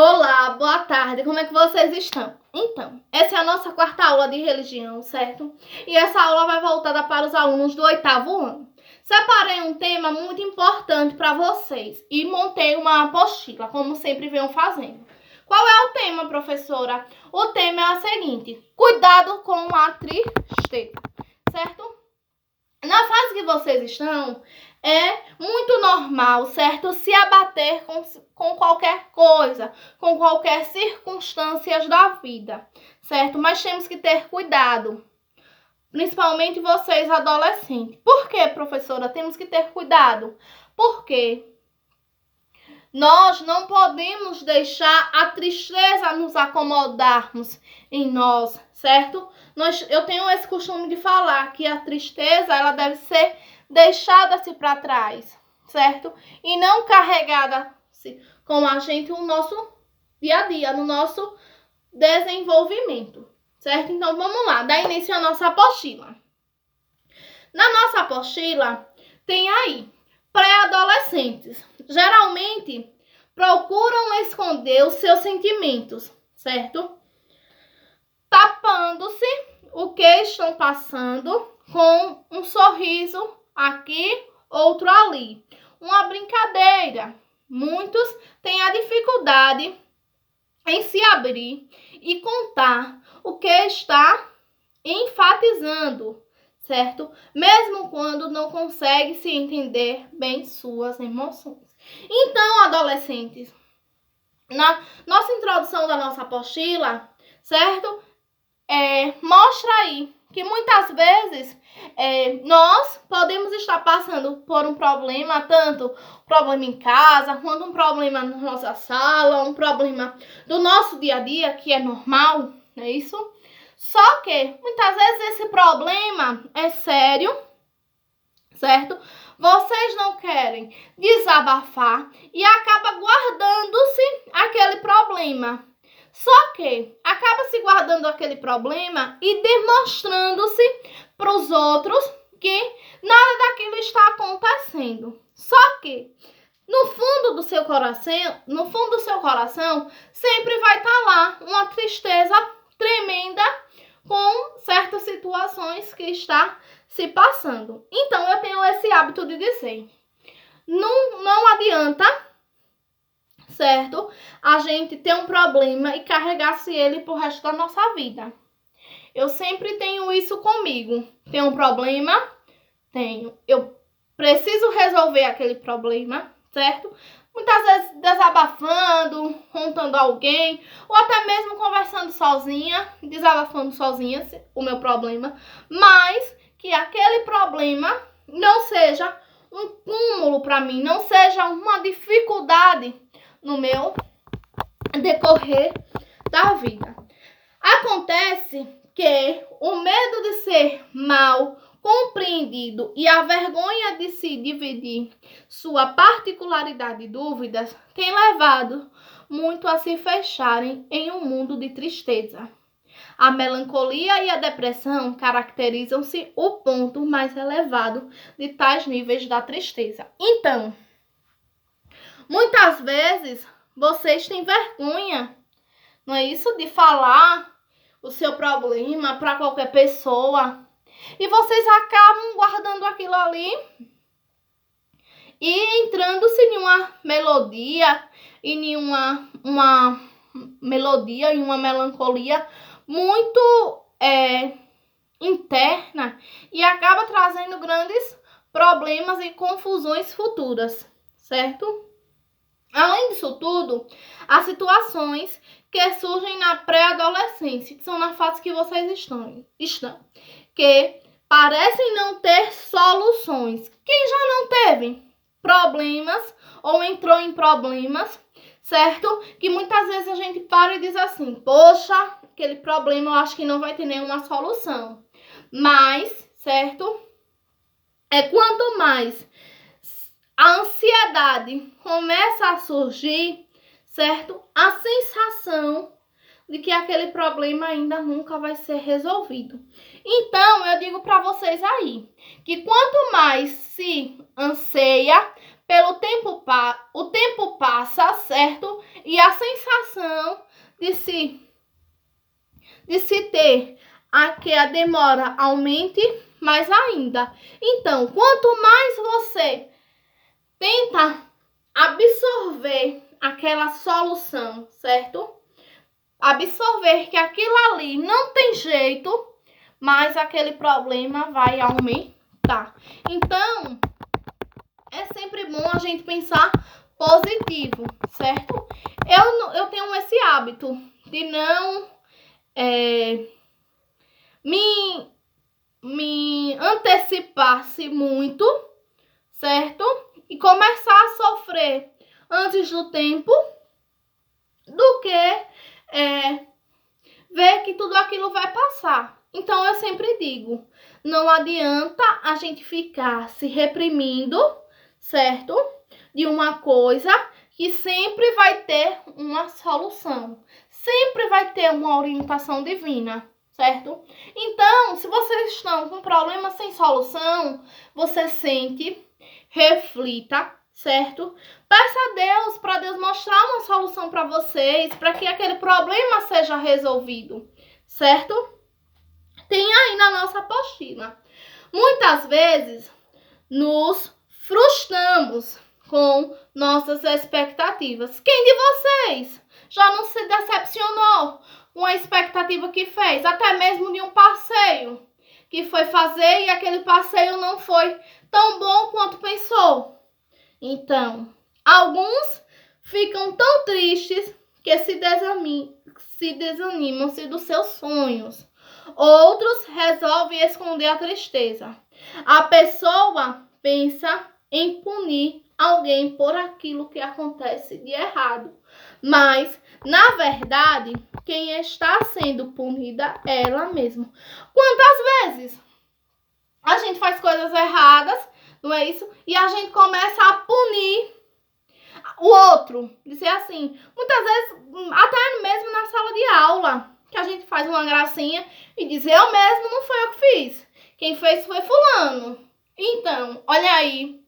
Olá, boa tarde, como é que vocês estão? Então, essa é a nossa quarta aula de religião, certo? E essa aula vai voltada para os alunos do 8º ano. Separei um tema muito importante para vocês e montei uma apostila, como sempre venho fazendo. Qual é o tema, professora? O tema é o seguinte: cuidado com a tristeza, certo? Na fase que vocês estão, é muito normal, certo? Se abater com qualquer coisa, com qualquer circunstância da vida, certo? Mas temos que ter cuidado, principalmente vocês adolescentes. Por que, professora, temos que ter cuidado? Porque nós não podemos deixar a tristeza nos acomodarmos em nós, certo? Eu tenho esse costume de falar que a tristeza ela deve ser deixada-se para trás, certo? E não carregada-se com a gente no nosso dia a dia, no nosso desenvolvimento, certo? Então vamos lá, dá início à nossa apostila. Na nossa apostila tem aí pré-adolescentes. Geralmente procuram esconder os seus sentimentos, certo? Tapando-se o que estão passando com um sorriso aqui, outro ali. Uma brincadeira. Muitos têm a dificuldade em se abrir e contar o que está enfatizando, certo? Mesmo quando não consegue se entender bem suas emoções. Então, adolescentes, na nossa introdução da nossa apostila, certo? Mostra aí que muitas vezes nós podemos estar passando por um problema, tanto um problema em casa, quanto um problema na nossa sala, um problema do nosso dia a dia, que é normal, não é isso? Só que muitas vezes esse problema é sério, certo? Vocês não querem desabafar e acaba guardando-se aquele problema. Só que acaba se guardando aquele problema e demonstrando-se para os outros que nada daquilo está acontecendo. Só que no fundo do seu coração, sempre vai estar lá uma tristeza tremenda com certas situações que está se passando. Então eu tenho esse hábito de dizer: não adianta, certo? A gente ter um problema e carregar-se ele pro resto da nossa vida. Eu sempre tenho isso comigo. Tenho um problema? Tenho. Eu preciso resolver aquele problema, certo? Muitas vezes desabafando, contando a alguém, ou até mesmo conversando sozinha, desabafando sozinha o meu problema, mas que aquele problema não seja um cúmulo para mim, não seja uma dificuldade no meu decorrer da vida. Acontece que o medo de ser mal compreendido e a vergonha de se dividir sua particularidade e dúvidas tem levado muito a se fecharem em um mundo de tristeza. A melancolia e a depressão caracterizam-se o ponto mais elevado de tais níveis da tristeza. Então, muitas vezes vocês têm vergonha, não é isso? De falar o seu problema para qualquer pessoa. E vocês acabam guardando aquilo ali e entrando-se em uma melodia, em uma melodia, em uma melancolia muito interna e acaba trazendo grandes problemas e confusões futuras, certo? Além disso tudo, há situações que surgem na pré-adolescência, que são na fase que vocês estão, que parecem não ter soluções. Quem já não teve problemas ou entrou em problemas, certo? Que muitas vezes a gente para e diz assim: poxa, aquele problema eu acho que não vai ter nenhuma solução. Mas, certo? Quanto mais a ansiedade começa a surgir, certo? A sensação de que aquele problema ainda nunca vai ser resolvido. Então, eu digo para vocês aí, que quanto mais se anseia o tempo passa, certo? E a sensação de se ter que a demora aumente mais ainda. Então, quanto mais você tenta absorver aquela solução, certo? Absorver que aquilo ali não tem jeito, mas aquele problema vai aumentar. Então, é sempre bom a gente pensar positivo, certo? Eu tenho esse hábito de não me antecipar-se muito, certo? E começar a sofrer antes do tempo do que ver que tudo aquilo vai passar. Então, eu sempre digo, não adianta a gente ficar se reprimindo, certo? De uma coisa que sempre vai ter uma solução. Sempre vai ter uma orientação divina, certo? Então, se vocês estão com problema sem solução, você sente, reflita, certo? Peça a Deus para Deus mostrar uma solução para vocês, para que aquele problema seja resolvido, certo? Tem aí na nossa apostila. Muitas vezes nos frustramos com nossas expectativas. Quem de vocês já não se decepcionou com a expectativa que fez, até mesmo de um passeio que foi fazer e aquele passeio não foi tão bom quanto pensou? Então, alguns ficam tão tristes que se desanimam-se dos seus sonhos. Outros resolvem esconder a tristeza. A pessoa pensa em punir alguém por aquilo que acontece de errado. Mas, na verdade, quem está sendo punida é ela mesma. Quantas vezes a gente faz coisas erradas, não é isso? E a gente começa a punir o outro. Dizer assim, muitas vezes, até mesmo na sala de aula, que a gente faz uma gracinha e diz, eu mesmo não foi eu que fiz. Quem fez foi fulano. Então, olha aí,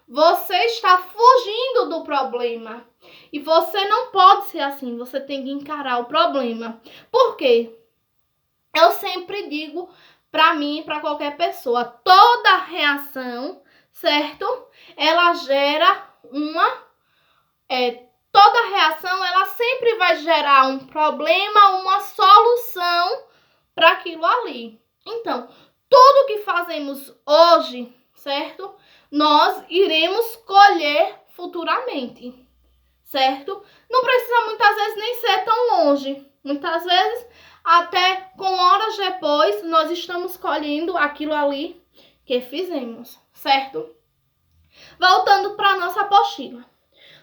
você está fugindo do problema. E você não pode ser assim, você tem que encarar o problema. Por quê? Eu sempre digo para mim e para qualquer pessoa, toda reação, certo? Ela gera toda reação, ela sempre vai gerar um problema, uma solução para aquilo ali. Então, tudo que fazemos hoje, certo? Nós iremos colher futuramente, certo? Não precisa muitas vezes nem ser tão longe. Muitas vezes, até com horas depois, nós estamos colhendo aquilo ali que fizemos, certo? Voltando para a nossa apostila.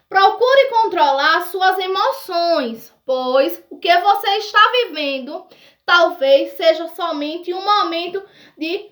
Procure controlar suas emoções, pois o que você está vivendo talvez seja somente um momento de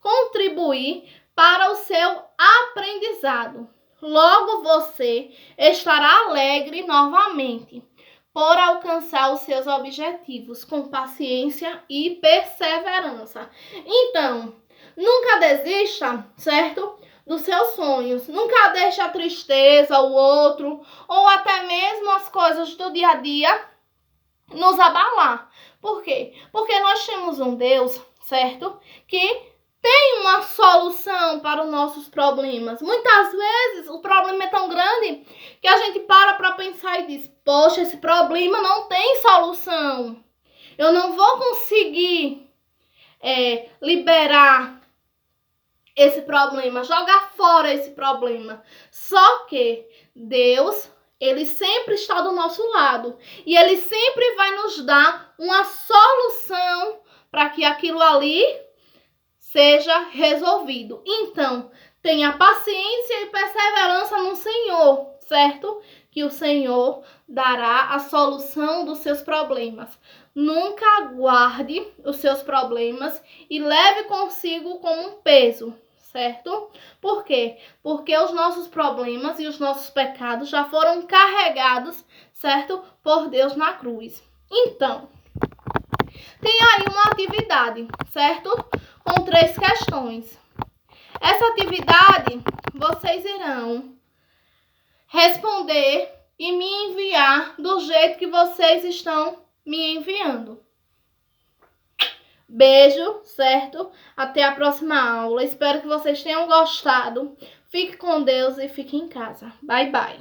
contribuir para o seu aprendizado. Logo você estará alegre novamente por alcançar os seus objetivos com paciência e perseverança. Então, nunca desista, certo? Dos seus sonhos. Nunca deixe a tristeza, o outro, ou até mesmo as coisas do dia a dia nos abalar. Por quê? Porque nós temos um Deus, certo? Que tem uma solução para os nossos problemas. Muitas vezes o problema é tão grande que a gente para pensar e diz, poxa, esse problema não tem solução. Eu não vou conseguir liberar esse problema, jogar fora esse problema. Só que Deus, Ele sempre está do nosso lado. E Ele sempre vai nos dar uma solução para que aquilo ali seja resolvido. Então, tenha paciência e perseverança no Senhor, certo? Que o Senhor dará a solução dos seus problemas. Nunca guarde os seus problemas e leve consigo como um peso, certo? Por quê? Porque os nossos problemas e os nossos pecados já foram carregados, certo? Por Deus na cruz. Então, Tem aí uma atividade, certo? Com 3 questões. Essa atividade, vocês irão responder e me enviar do jeito que vocês estão me enviando. Beijo, certo? Até a próxima aula. Espero que vocês tenham gostado. Fique com Deus e fique em casa. Bye, bye.